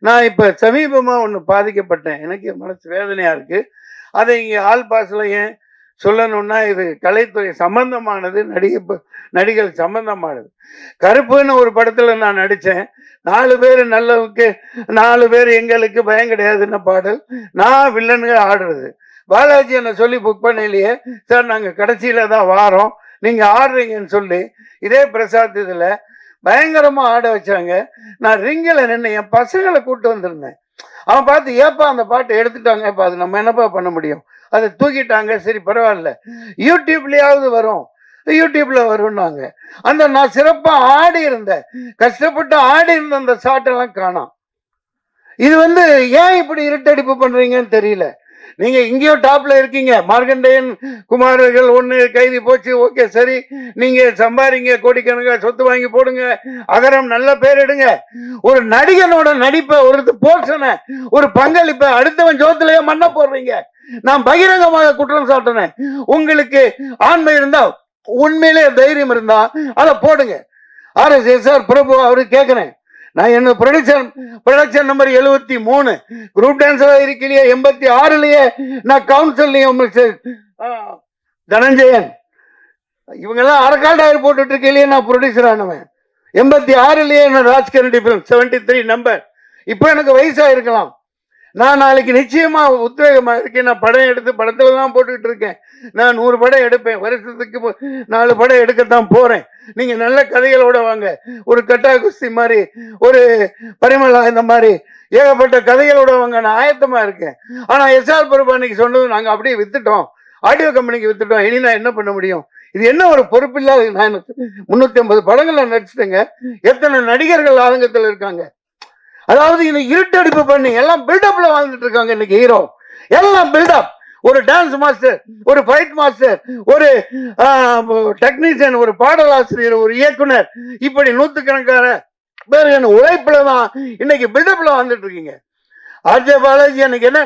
நான் இப்ப சமீபமா ஒண்ணு பாதிக்கப்பட்டேன். எனக்கு மனசு வேதனையா இருக்கு. அதை இங்க ஆல் பாஸ்ல ஏன் சொல்லணும்னா, இது கலைத்துறை சம்பந்தமானது, நடிகள் சம்பந்தமானது. கருப்புன்னு ஒரு படத்துல நான் நடிச்சேன். 4 பேர் நல்லவுக்கு 4 பேர் எங்களுக்கு பயம் கிடையாதுன்னு பாடல். நான் வில்லனுங்க ஆடுறது. பாலாஜி என்ன சொல்லி புக் பண்ணலையே சார், நாங்க கடைசியில தான் வாரோம், நீங்க ஆடுறீங்கன்னு சொல்லி இதே பிரசாத் இதுல பயங்கரமா ஆட வச்சாங்க. நான் ரிங்கில் நின்று என் பசங்களை கூப்பிட்டு வந்திருந்தேன். அவன் பார்த்து ஏப்பா அந்த பாட்டை எடுத்துட்டாங்க, இப்போ அது நம்ம என்னப்பா பண்ண முடியும், அதை தூக்கிட்டாங்க, சரி பரவாயில்ல யூடியூப்லயாவது வரும், யூடியூப்ல வரும்னாங்க. அந்த நான் சிறப்பா ஆடி இருந்தேன், கஷ்டப்பட்டு ஆடி இருந்த அந்த ஷாட்டெல்லாம் காணோம். இது ஏன் இப்படி இருட்டடிப்பு பண்றீங்கன்னு தெரியல. நீங்க இங்கேயோ டாப்ல இருக்கீங்க. மார்க்கண்டேயன் குமார்கள் ஒண்ணு கைதி போச்சு, ஓகே சரி, நீங்க சம்பாதிங்க, கோடிக்கணக்கா சொத்து வாங்கி போடுங்க, அகரம் நல்ல பேர் எடுங்க. ஒரு நடிகனோட நடிப்பை, ஒரு போர்ஷனை, ஒரு பங்களிப்பை அடுத்தவன் ஜோத்திலேயே மண்ண போடுறீங்க. நான் பகிரங்கமாக குற்றம் சாட்டினேன். உங்களுக்கு ஆண்மை இருந்தா, உண்மையிலே தைரியம் இருந்தா அதை போடுங்க. RSSR பிரபு அவரு கேட்கிறேன், நான் என்ன ப்ரொடக்ஷன் நம்பர் 73 குரூப் டான்ஸரா இருக்கலையே, 86லயே நான் கவுன்சிலையும் தனஞ்சயன் இவங்கெல்லாம் அரக்கால்டாயர் போட்டுட்டு இருக்கலையே நான் ப்ரொடியூசர் ஆனவன். 86லயே நான் ராஜ்கரண்டி பிலிம் 73 நம்பர். இப்போ எனக்கு வயசா இருக்கலாம். நான் நாளைக்கு நிச்சயமா உத்வேகமா இருக்கேன். நான் படம் எடுத்து படத்துல தான் போட்டுக்கிட்டு இருக்கேன். நான் 100 படம் எடுப்பேன், வருஷத்துக்கு 4 படம் எடுக்கத்தான் போறேன். நீங்க நல்ல கதைகளோட வாங்க. ஒரு கட்டா குஸ்தி மாதிரி, ஒரு பரிமளா, இந்த மாதிரி ஏகப்பட்ட கதைகளோட வாங்க. நான் ஆயத்தமா இருக்கேன். ஆனா SR பிரபு அன்னைக்கு சொன்னது நாங்க அப்படியே வித்துட்டோம், ஆடியோ கம்பெனிக்கு வித்துட்டோம், இனி நான் என்ன பண்ண முடியும்? இது என்ன ஒரு பொறுப்பில்லாத. நான் 350 படங்கள்ல நடிச்சிட்டேங்க. எத்தனை நடிகர்கள் ஆதங்கத்தில் இருக்காங்க. அதாவது இந்த இருட்டடிப்பு பண்ணி எல்லாம் பில்டப்ல வாழ்ந்துட்டு இருக்காங்க இன்னைக்கு ஹீரோ. எல்லாம் பில்டப். ஒரு டான்ஸ் மாஸ்டர், ஒரு ஃபைட் மாஸ்டர், ஒரு டெக்னீஷியன், ஒரு பாடலாசிரியர், ஒரு இயக்குனர், இப்படி நூத்துக்கணக்கான பேர் உழைப்புல தான் இன்னைக்கு பில்டப்ல வந்துட்டு இருக்கீங்க. RJ பாலாஜி எனக்கு என்ன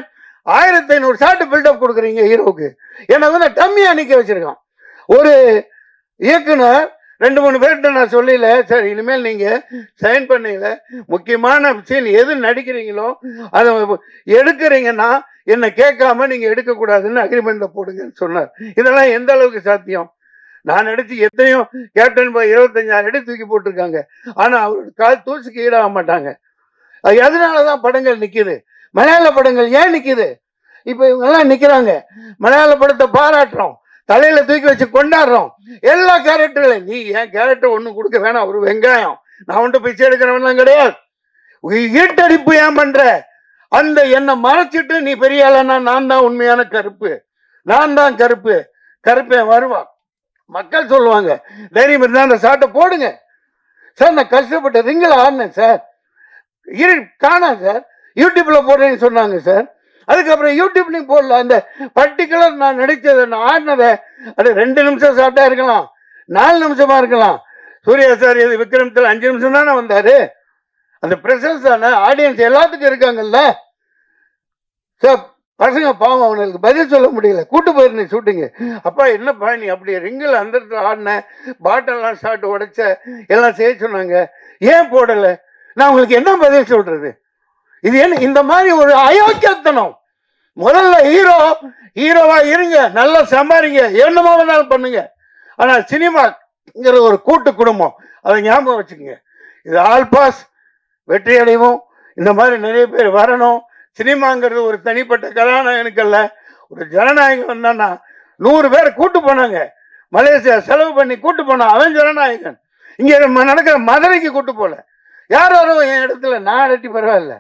1500 ஷாட் பில்டப் கொடுக்குறீங்க ஹீரோவுக்கு. என்ன டம்மியா நிக்க வச்சிருக்கான். ஒரு இயக்குனர் 2-3 பேர்கிட்ட நான் சொல்லல, சார் இனிமேல் நீங்க சைன் பண்ணல, முக்கியமான சீன் எது நடிக்கிறீங்களோ அதை எடுக்கிறீங்கன்னா என்ன கேட்காம நீங்க எடுக்கக்கூடாதுன்னு அக்ரிமெண்ட்ல போடுங்கன்னு சொன்னார். இதெல்லாம் எந்த அளவுக்கு சாத்தியம்? நான் நடிச்சு எத்தனையோ கேப்டன் 25,000 அடி தூக்கி போட்டிருக்காங்க. ஆனா அவரோட கால் தூசுக்கு ஈடாக மாட்டாங்க. அதனாலதான் படங்கள் நிக்குது. மலையாள படங்கள் ஏன் நிக்குது? இப்ப இவங்க எல்லாம் நிக்கிறாங்க, மலையாள படத்தை பாராட்டுறோம், தலையில தூக்கி வச்சு கொண்டாடுறோம். எல்லா கேரக்டர்களையும் நீ ஏன் கேரக்டர் ஒண்ணு கொடுக்க வேணாம், ஒரு வெங்காயம், நான் ஒன்று பிச்சை எடுக்கிறவன்லாம் கிடையாது. ஈட்டடிப்பு ஏன் பண்ற? அந்த என்னை மறைச்சிட்டு நீ பெரிய ஆளனா, நான் தான் உண்மையான கருப்பு, நான் தான் கருப்பு, கருப்பேன் வருவான். மக்கள் சொல்லுவாங்க, தைரியம் இருந்தா அந்த சாட்டை போடுங்க சார். நான் கஷ்டப்பட்ட ரிங்கில் ஆடினேன் சார், காணா சார், யூடியூப்ல போடுறேன்னு சொன்னாங்க சார். அதுக்கப்புறம் யூடியூப்லையும் போடல. அந்த பர்டிகுலர் நான் நடிச்சதை, நான் ஆடினதை, அது 2 நிமிஷம் ஷார்ட்டா இருக்கலாம், 4 நிமிஷமா இருக்கலாம். சூர்யா சார் இது விக்ரமத்தில் 5 நிமிஷம் தானே வந்தாரு. அந்த பிரசன்ஸ் தானே, ஆடியன்ஸ் எல்லாத்துக்கும் இருக்காங்கல்ல சார். பசங்க பாவம், அவனுக்கு பதில் சொல்ல முடியல. கூட்டு போயிருந்தேன் ஷூட்டிங்கு. அப்பா என்னப்பா நீ அப்படி ரிங்கில் அந்த ஆடின, பாட்டெல்லாம் ஷார்ட் உடைச்ச, எல்லாம் செய்ய சொன்னாங்க, ஏன் போடலை? நான் உங்களுக்கு என்ன பதில் சொல்றது? இது என்ன இந்த மாதிரி ஒரு அயோக்கியத்தனம்? முதல்ல ஹீரோவா இருங்க, நல்லா சம்பாதிங்க, என்னமா வேணாலும் பண்ணுங்க. ஆனா சினிமாங்கிற ஒரு கூட்டு குடும்பம், அதை ஞாபகம் வச்சுக்கோங்க. இது ஆல் பாஸ் வெற்றி அடைவோம். இந்த மாதிரி நிறைய பேர் வரணும். சினிமாங்கிறது ஒரு தனிப்பட்ட கதாநாயகனுக்கு அல்ல, ஒரு ஜனநாயகம் வந்தான்னா 100 பேர் கூட்டு போனாங்க. மலேசியா செலவு பண்ணி கூட்டு போனான், அவன் ஜனநாயகன். இங்க நடக்கிற மதுரைக்கு கூட்டு போல. யாரோ என் இடத்துல நான் அடட்டி பரவாயில்ல,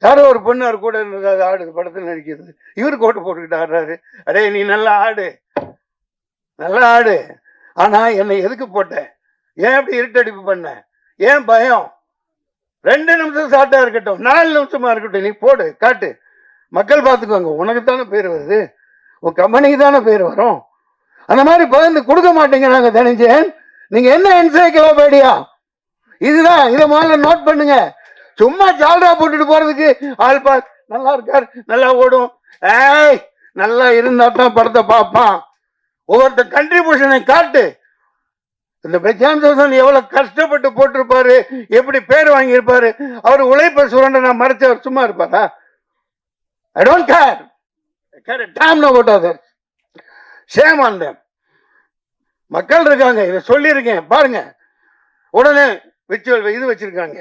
யாரோ ஒரு பொண்ணு அவர் கூட இருந்தது, ஆடுது, படத்தில் நடிக்கிறது, இவரு கோட்டு போட்டுக்கிட்டு ஆடுறாரு. அடே நீ நல்லா ஆடு, நல்லா ஆடு, ஆனா என்னை எதுக்கு போட்ட? ஏன் அப்படி இருட்டடிப்பு பண்ண? ஏன் பயம்? 2 நிமிஷம் ஷார்ட்டா இருக்கட்டும், 4 நிமிஷமா இருக்கட்டும், நீ போடு, காட்டு, மக்கள் பார்த்துக்குவாங்க. உனக்கு தானே பேர் வருது, உன் கம்பெனிக்கு தானே பேர் வரும். அந்த மாதிரி பகிர்ந்து கொடுக்க மாட்டேங்கிறாங்க தனிஞ்சேன். நீங்க என்ன என்சைக்ளோபீடியா? இதுதான், இதை முதல்ல நோட் பண்ணுங்க. சும்மா ஜால்ரா போட்டுட்டு போறதுக்கு ஆள் பாஸ் நல்லா இருக்கார், நல்லா ஓடும், ஏய் நல்லா இருந்தா தான் படத்தை பார்ப்பான். ஒவ்வொருத்த கண்ட்ரிபியூஷனை காட்டு. இந்த பிரசாந்த் சோசன் எவ்வளவு கஷ்டப்பட்டு போட்டிருப்பாரு, எப்படி பேர் வாங்கியிருப்பாரு. அவர் உழைப்ப சுரண்ட நான் மறைச்சவர் சும்மா இருப்பாரா? I don't care. I care a damn about others. Shame on them. மக்கள் இருக்காங்க, இதை சொல்லியிருக்கேன் பாருங்க. உடனே விச்சுவல் இது வச்சிருக்காங்க,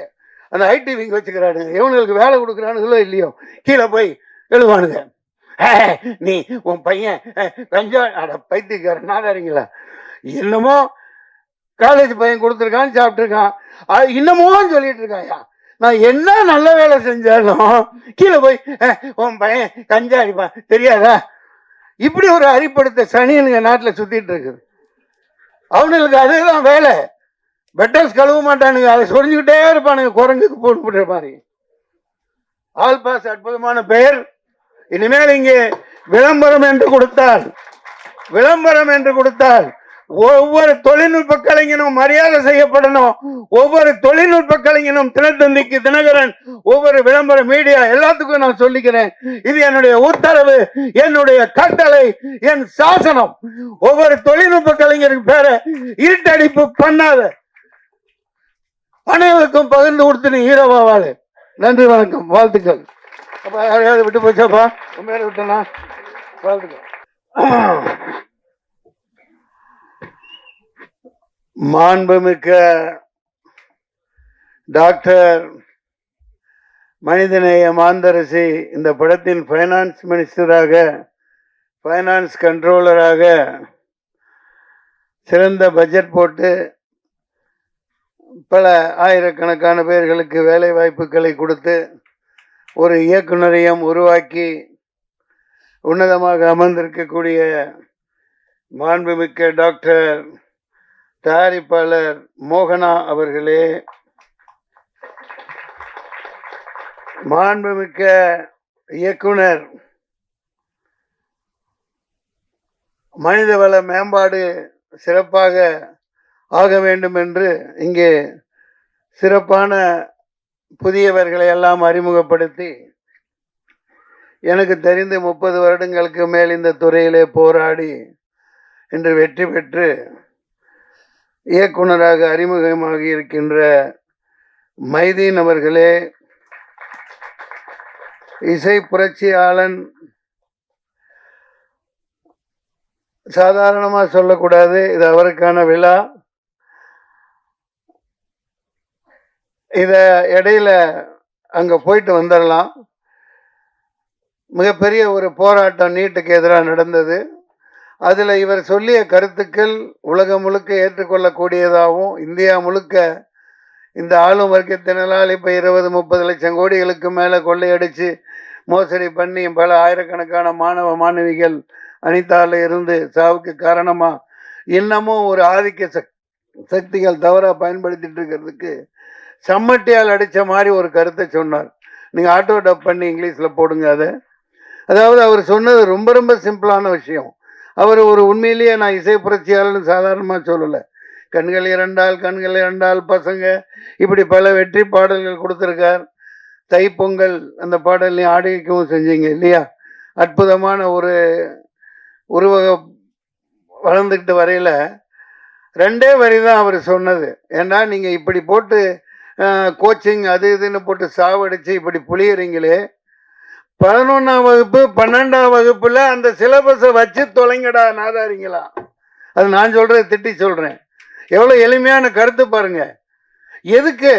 அந்த ஐடி விங் வச்சுக்கிறானுங்க. இவனுங்களுக்கு வேலை கொடுக்குறானுங்களோ இல்லையோ கீழே போய் எழுவானுங்க. நீ உன் பையன் கஞ்சா பைத்தியக்காரன் நாதாரிங்களா, என்னமோ காலேஜ் பையன் கொடுத்துருக்கான், சாப்பிட்டுருக்கான், இன்னமும் சொல்லிட்டு இருக்காயா. நான் என்ன நல்ல வேலை செஞ்சாலும் கீழே போய் உன் பையன் கஞ்சா அடிப்பான் தெரியாதா? இப்படி ஒரு அறிப்படுத்த சனியனுங்க நாட்டில் சுத்திட்டு இருக்குது. அவனுங்களுக்கு அதுதான் வேலை. பெட்டர்ஸ் கழுவ மாட்டானுங்க, அதை சொரிஞ்சுக்கிட்டே இருப்பானுங்க, குரங்குக்கு போட்டு மாதிரி. ஆல் பாஸ் அற்புதமான பெயர். இனிமேல் இங்கே விளம்பரம் என்று கொடுத்தால் ஒவ்வொரு தொழில்நுட்ப கலைஞனும் மரியாதை செய்யப்படணும். ஒவ்வொரு தொழில்நுட்ப கலைஞனும் தினத்தந்திக்கு, தினகரன், ஒவ்வொரு விளம்பர மீடியா எல்லாத்துக்கும் நான் சொல்லிக்கிறேன். இது என்னுடைய உத்தரவு, என்னுடைய கட்டளை, என் சாசனம். ஒவ்வொரு தொழில்நுட்ப கலைஞருக்கு பேர இருட்டடிப்பு பண்ணாத, அனைவருக்கும் பகிர்ந்து கொடுத்து நீ ஹீரோவாவாது. நன்றி, வணக்கம், வாழ்த்துக்கள். அப்ப யாரையாவது விட்டு போச்சாப்பா? மேல விட்டனா? வாழ்த்துக்கள். மாண்புமிக்க டாக்டர் மனிதநேய மாந்தரசி இந்த படத்தின் ஃபைனான்ஸ் மினிஸ்டராக, ஃபைனான்ஸ் கண்ட்ரோலராக சிறந்த பட்ஜெட் போட்டு பல ஆயிரக்கணக்கான பேர்களுக்கு வேலை வாய்ப்புகளை கொடுத்து ஒரு இயக்குனரையும் உருவாக்கி உன்னதமாக அமர்ந்திருக்கக்கூடிய மாண்புமிக்க டாக்டர் தயாரிப்பாளர் மோகனா அவர்களே, மாண்புமிக்க இயக்குனர், மனிதவள மேம்பாடு சிறப்பாக ஆக வேண்டும் என்று இங்கே சிறப்பான புதியவர்களை எல்லாம் அறிமுகப்படுத்தி எனக்கு தெரிந்து 30 வருடங்களுக்கு மேல் இந்த துறையிலே போராடி இன்று வெற்றி பெற்று இயக்குனராக அறிமுகமாகி இருக்கின்ற மைதீன் அவர்களே, இசை புரட்சியாளன் சாதாரணமா சொல்லக்கூடாது, இது அவருக்கான விழா. இத இடையில அங்க போயிட்டு வந்துடலாம். மிகப்பெரிய ஒரு போராட்டம் நீட்டுக்கு எதிராக நடந்தது. அதில் இவர் சொல்லிய கருத்துக்கள் உலகம் முழுக்க ஏற்றுக்கொள்ளக்கூடியதாகவும், இந்தியா முழுக்க இந்த ஆளும் வர்க்கத்தினரால் இப்போ 20-30 லட்சம் கோடிகளுக்கு மேலே கொள்ளையடித்து மோசடி பண்ணி பல ஆயிரக்கணக்கான மாணவ மாணவிகள் அனிதாவில் இருந்து சாவுக்கு காரணமாக இன்னமும் ஒரு ஆதிக்க சக்திகள் தவறாக பயன்படுத்திட்டு இருக்கிறதுக்கு சம்மட்டியால் அடித்த மாதிரி ஒரு கருத்தை சொன்னார். நீங்கள் ஆட்டோ டப் பண்ணி இங்கிலீஷில் போடுங்க அதை. அதாவது அவர் சொன்னது ரொம்ப ரொம்ப சிம்பிளான விஷயம். அவர் ஒரு உண்மையிலேயே நான் இசை புரட்சியாளர்னு சாதாரணமாக சொல்லலை. கண்கள் இரண்டால் பசங்க, இப்படி பல வெற்றி பாடல்கள் கொடுத்துருக்கார். தைப்பொங்கல் அந்த பாடல்லையும் ஆடிக்கவும் செஞ்சீங்க இல்லையா? அற்புதமான ஒரு உருவக வளர்ந்துக்கிட்டு வரையில் 2 வரி தான் அவர் சொன்னது. ஏன்னா நீங்கள் இப்படி போட்டு கோச்சிங் அது இதுன்னு போட்டு சாவடிச்சு இப்படி புளியறீங்களே, 11ஆம் வகுப்பு 12ஆம் வகுப்புல அந்த சிலபஸை வச்சு தொலைங்கடா நாதாரிங்களா. அது நான் சொல்றேன், திட்டி சொல்றேன். எவ்வளவு எளிமையான கருத்து பாருங்க. எதுக்கு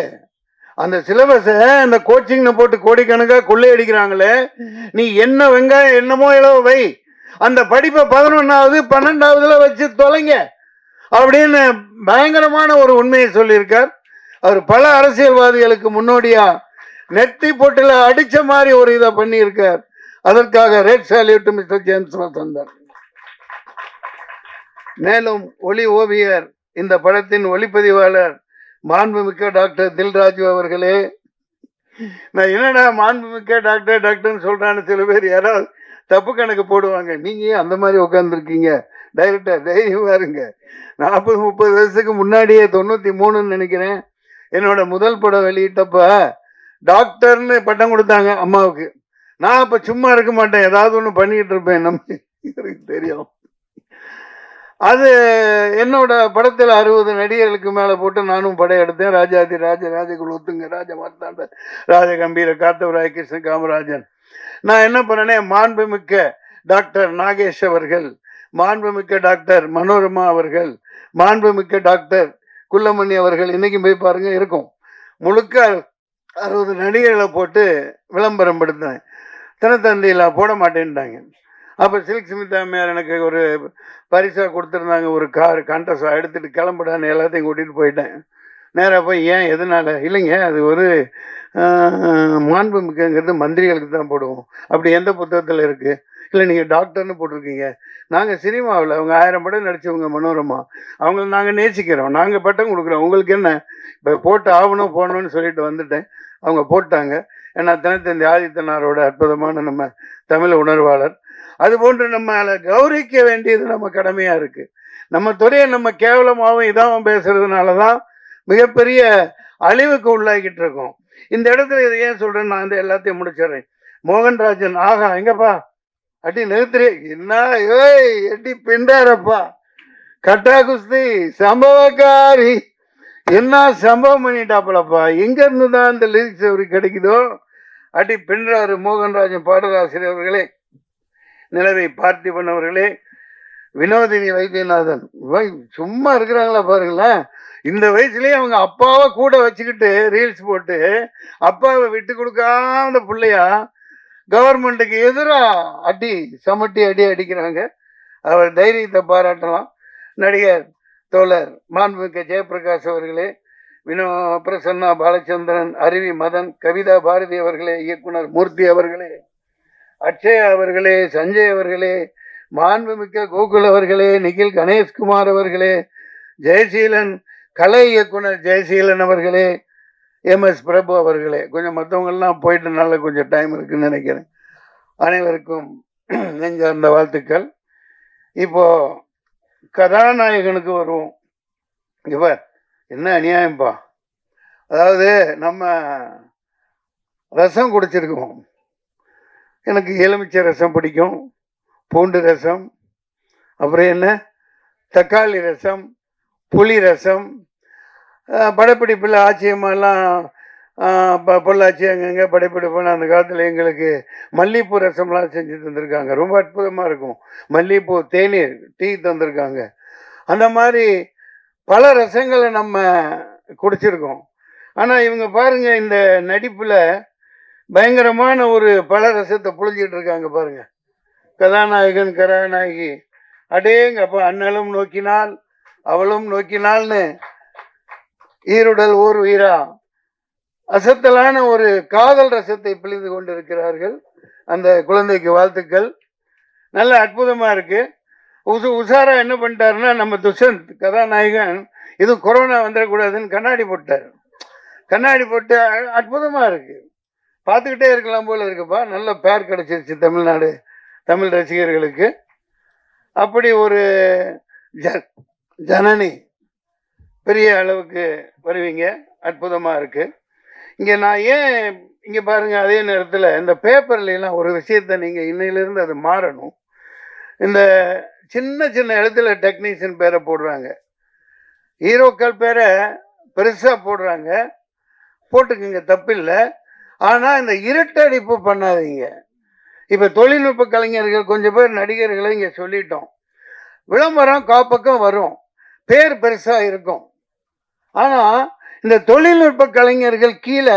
அந்த சிலபஸை அந்த கோச்சிங்னு போட்டு கோடிக்கணக்காக கொள்ளையடிக்கிறாங்களே, நீ என்ன வெங்காயம் என்னமோ இளவு வை, அந்த படிப்பை 11ஆவது 12ஆவதுல வச்சு தொலைங்க அப்படின்னு பயங்கரமான ஒரு உண்மையை சொல்லியிருக்கார். அவர் பல அரசியல்வாதிகளுக்கு முன்னோடியா நெத்தி போட்டில அடிச்ச மாதிரி ஒரு இதை பண்ணியிருக்கார். அதற்காக ரெட் சால்யூட் மிஸ்டர் ஜேம்ஸ் வசந்தர். மேலும் ஒளி ஓவியர், இந்த படத்தின் ஒளிப்பதிவாளர் மாண்புமிக்க டாக்டர் தில்ராஜு அவர்களே. நான் என்னடா மாண்புமிக்க டாக்டர்னு சொல்றான்னு சில பேர் யாராவது தப்பு கணக்கு போடுவாங்க. நீங்க அந்த மாதிரி உட்காந்துருக்கீங்க. டைரக்டர் தைரியமா இருங்க. 40-30 வயசுக்கு முன்னாடியே 93ன்னு நினைக்கிறேன் என்னோட முதல் படம் வெளியிட்டப்ப டாக்டர்னு பட்டம் கொடுத்தாங்க அம்மாவுக்கு. நான் அப்ப சும்மா இருக்க மாட்டேன், ஏதாவது ஒண்ணு பண்ணிட்டு இருப்பேன். நம்ம எனக்கு தெரியும். அது என்னோட படத்தில் 60 நடிகர்களுக்கு மேல போட்டு நானும் படையெடுத்தேன். ராஜாதி ராஜ ராஜகுலோத்துங்க ராஜ மார்த்தாண்ட ராஜ கம்பீர காத்தவராய கிருஷ்ண காமராஜன். நான் என்ன பண்ணேன், மாண்புமிக்க டாக்டர் நாகேஷ் அவர்கள், மாண்புமிக்க டாக்டர் மனோரமா அவர்கள், மாண்புமிக்க டாக்டர் குள்ளமணி அவர்கள், இன்னைக்கு போய் பாருங்க இருக்கும், முழுக்க 60 நடிகர்களை போட்டு விளம்பரம் படுத்தினேன். தினத்தந்தியில் போட மாட்டேன்ட்டாங்க. அப்போ சில்க் ஸ்மிதா அம்மையார் எனக்கு ஒரு பரிசாக கொடுத்துருந்தாங்க, ஒரு கார் கான்ட்ரஸாக எடுத்துகிட்டு கிளம்பிடான்னு எல்லாத்தையும் கூட்டிகிட்டு போயிட்டேன். நேராக போய் ஏன் எதனால், இல்லைங்க அது ஒரு மாண்புமிக்கங்கிறது மந்திரிகளுக்கு தான் போடுவோம், அப்படி எந்த புத்தகத்தில் இருக்குது, இல்லை நீங்கள் டாக்டர்னு போட்டிருக்கீங்க, நாங்கள் சினிமாவில் அவங்க 1000 படம் நடித்தவங்க மனோரமா, அவங்கள நாங்கள் நேசிக்கிறோம், நாங்கள் பட்டம் கொடுக்குறோம், உங்களுக்கு என்ன, இப்போ போட்டு ஆகணும் போகணும்னு சொல்லிட்டு வந்துட்டேன். அவங்க போட்டாங்க. ஏன்னா தினத்தந்தி ஆதித்தனாரோட அற்புதமான நம்ம தமிழ் உணர்வாளர். அதுபோன்று நம்ம கௌரவிக்க வேண்டியது நம்ம கடமையா இருக்கு. நம்ம துறையை நம்ம கேவலமாகவும் இதாகவும் பேசுறதுனாலதான் மிகப்பெரிய அழிவுக்கு உள்ளாகிட்டு இருக்கோம். இந்த இடத்துல இதை ஏன் சொல்றேன், நான் இந்த எல்லாத்தையும் முடிச்சிடுறேன். மோகன்ராஜன், ஆகா எங்கப்பா அடி நிறுத்துறே, என்ன எட்டி பிண்டாரப்பா, கட்டா குஸ்தி சம்பவக்காரி, என்ன சம்பவம் பண்ணிட்டாப்பலப்பா, எங்க இருந்துதான் இந்த லிரிக்ஸ் அவருக்கு கிடைக்குதோ அடி பின்றாரு. மோகன்ராஜன் பாடலாசிரியர் அவர்களே, நிலவை பார்த்திபன் அவர்களே, வினோதினி வைத்தியநாதன், சும்மா இருக்கிறாங்களா பாருங்களேன். இந்த வயசுலயே அவங்க அப்பாவை கூட வச்சுக்கிட்டு ரீல்ஸ் போட்டு அப்பாவை விட்டு கொடுக்காத பிள்ளையா கவர்மெண்ட்டுக்கு எதிரா அடி சமட்டி அடிக்கிறாங்க. அவர் தைரியத்தை பாராட்டலாம். நடிகர் தோழர் மாண்புமிக்க ஜெயபிரகாஷ் அவர்களே, பிரசன்னா பாலச்சந்திரன், அருவி மதன், கவிதா பாரதி அவர்களே, இயக்குனர் மூர்த்தி அவர்களே, அக்ஷய் அவர்களே, சஞ்சய் அவர்களே, மாண்புமிக்க கோகுல் அவர்களே, நிகில் கணேஷ்குமார் அவர்களே, ஜெயசீலன், கலை இயக்குனர் ஜெயசீலன் அவர்களே, எம்எஸ் பிரபு அவர்களே, கொஞ்சம் மற்றவங்கெல்லாம் போயிட்டனால கொஞ்சம் டைம் இருக்குன்னு நினைக்கிறேன். அனைவருக்கும் நெஞ்சார்ந்த வாழ்த்துக்கள். இப்போ கதாநாயகனுக்கு வருவோம். இவர் என்ன அநியாயம்பா, அதாவது நம்ம ரசம் குடிச்சிருக்கோம், எனக்கு எலுமிச்சை ரசம் பிடிக்கும், பூண்டு ரசம், அப்புறம் என்ன தக்காளி ரசம், புளி ரசம், படப்பிடிப்பில் ஆச்சரியமாலாம் பொள்ளாச்சி அங்கங்கே படைப்பிடிப்புன்னு அந்த காலத்தில் எங்களுக்கு மல்லிகைப்பூ ரசம்லாம் செஞ்சு தந்திருக்காங்க, ரொம்ப அற்புதமாக இருக்கும். மல்லிகைப்பூ தேநீர் டீ தந்திருக்காங்க. அந்த மாதிரி பல ரசங்களை நம்ம குடிச்சிருக்கோம். ஆனால் இவங்க பாருங்க, இந்த நடிப்பில் பயங்கரமான ஒரு பல ரசத்தை புழிஞ்சிட்டு இருக்காங்க பாருங்க. கதாநாயகன் கதாநாயகி, அடேங்கப்பா, அண்ணலும் நோக்கினால் அவளும் நோக்கினால்னு ஈருடல் ஓர் உயிரா அசத்தலான ஒரு காதல் ரசத்தை பிழிந்து கொண்டிருக்கிறார்கள். அந்த குழந்தைக்கு வாழ்த்துக்கள். நல்ல அற்புதமா இருக்கு. உஷாரா என்ன பண்ணிட்டாருன்னா, நம்ம துஷந்த் கதாநாயகன் இது கொரோனா வந்துடக்கூடாதுன்னு கண்ணாடி போட்டார். கண்ணாடி போட்டு அற்புதமா இருக்கு, பார்த்துக்கிட்டே இருக்கலாம் போல இருக்குப்பா. நல்ல பேர் கிடைச்சிருச்சு தமிழ்நாடு தமிழ் ரசிகர்களுக்கு. அப்படி ஒரு ஜனனி பெரிய அளவுக்கு வருவீங்க, அற்புதமா இருக்கு. இங்க நான் ஏன் இங்க பாருங்க, அதே நேரத்தில் இந்த பேப்பர்ல எல்லாம் ஒரு விஷயத்த நீங்க இன்னையிலிருந்து அது மாறணும். இந்த சின்ன சின்ன இடத்துல டெக்னீஷியன் பேரை போடுறாங்க, ஹீரோக்கள் பேரை பெருசா போடுறாங்க, போட்டுக்குங்க தப்பில்லை. ஆனா இந்த இருட்டடிப்பு பண்ணாதீங்க. இப்ப தொழில்நுட்ப கலைஞர்கள் கொஞ்சம் பேர் நடிகர்களை இங்க சொல்லிட்டோம், விளம்பரம் காப்பக்கம் வரும், பேர் பெருசா இருக்கும். ஆனா இந்த தொழில்நுட்ப கலைஞர்கள் கீழே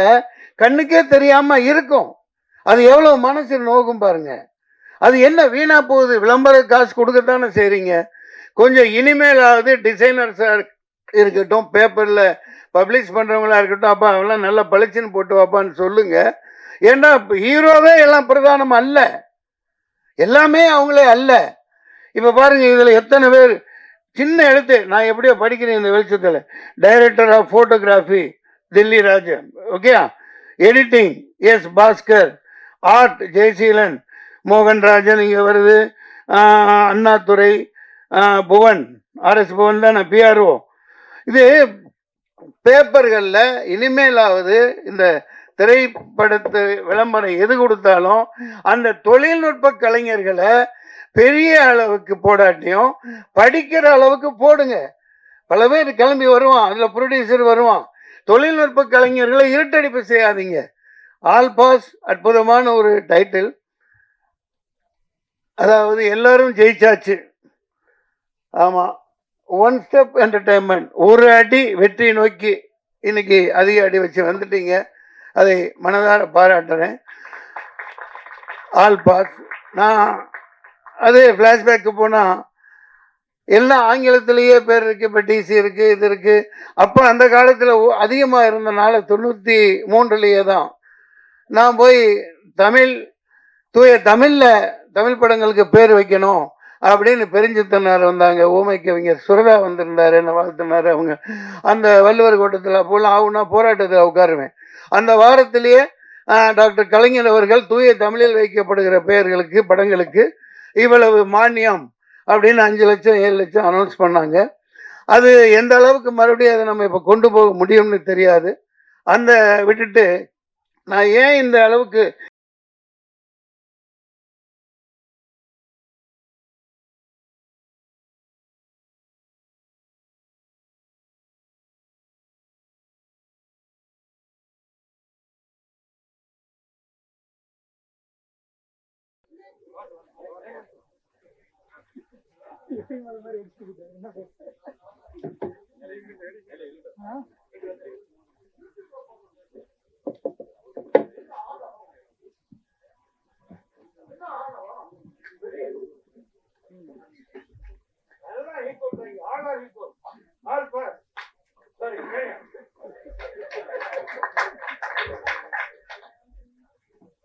கண்ணுக்கே தெரியாம இருக்கும், அது எவ்வளவு மனசு நோகும் பாருங்க. அது என்ன வீணா போகுது, விளம்பர காசு கொடுக்கத்தானே செய்றீங்க. கொஞ்சம் இனிமேலாவது டிசைனர்ஸா இருக்கட்டும், பேப்பர்ல பப்ளிஷ் பண்றவங்களா இருக்கட்டும், அப்பா அவெல்லாம் நல்லா பளிச்சுன்னு போட்டு வாப்பான்னு சொல்லுங்க. ஏன்னா ஹீரோவே எல்லாம் பிரதானம் அல்ல, எல்லாமே அவங்களே அல்ல. இப்ப பாருங்க, இதுல எத்தனை பேர் சின்ன எழுத்து, நான் எப்படியோ படிக்கிறேன் இந்த வெளிச்சத்தில், director of photography Dilli Rajan, okay, editing S Bhaskar, art Jayaseelan, Mohanrajan இங்கே வருது, அண்ணாதுரை, புவன், ஆர்எஸ் புவன் தான் பிஆர்ஓ. இது பேப்பர்களில் இனிமேலாவது இந்த திரைப்படத்து விளம்பரம் எது கொடுத்தாலும் அந்த தொழில்நுட்ப கலைஞர்களை பெரிய அளவுக்கு போடாட்டியும் படிக்கிற அளவுக்கு போடுங்க. பல பேர் கிளம்பி வருவான், அதுல ப்ரொடியூசர் வருவான். தொழில்நுட்ப கலைஞர்களை இருட்டடிப்பு செய்யாதீங்க. ஆல் பாஸ் அற்புதமான ஒரு டைட்டில். அதாவது எல்லாரும் ஜெயிச்சாச்சு. ஆமா, ஒன் ஸ்டெப் என்டர்டைன்மெண்ட், ஒரு அடி வெற்றி நோக்கி இன்னைக்கு அதிக அடி வச்சு வந்துட்டீங்க. அதை மனதார பாராட்டுறேன். All pass. நான் அதே பிளாஷ்பேக்கு போனா எல்லாம் ஆங்கிலத்திலேயே பேர் இருக்கு. இப்போ டிசி இருக்கு, இது இருக்கு. அப்போ அந்த காலத்தில் அதிகமாக இருந்தனால 93 தான் நான் போய் தூய தமிழ்ல தமிழ் படங்களுக்கு பேர் வைக்கணும் அப்படின்னு பெருஞ்சித்தனார் வந்தாங்க. ஊமை கவிஞர் சுரதா வந்திருந்தாரு, என்ன வாழ்த்தினாரு. அவங்க அந்த வள்ளுவர் கூட்டத்தில் அப்போலாம் ஆகுனா போராட்டத்தில் உட்காருவேன். அந்த வாரத்திலேயே டாக்டர் கலைஞர் அவர்கள் தூய தமிழில் வைக்கப்படுகிற பெயர்களுக்கு படங்களுக்கு இவ்வளவு மானியம் அப்படின்னு 5 லட்சம் 7 லட்சம் அனௌன்ஸ் பண்ணாங்க. அது எந்த அளவுக்கு மறுபடியும் அதை நம்ம இப்போ கொண்டு போக முடியும்னு தெரியாது. அந்த விட்டுட்டு நான் ஏன் இந்த அளவுக்கு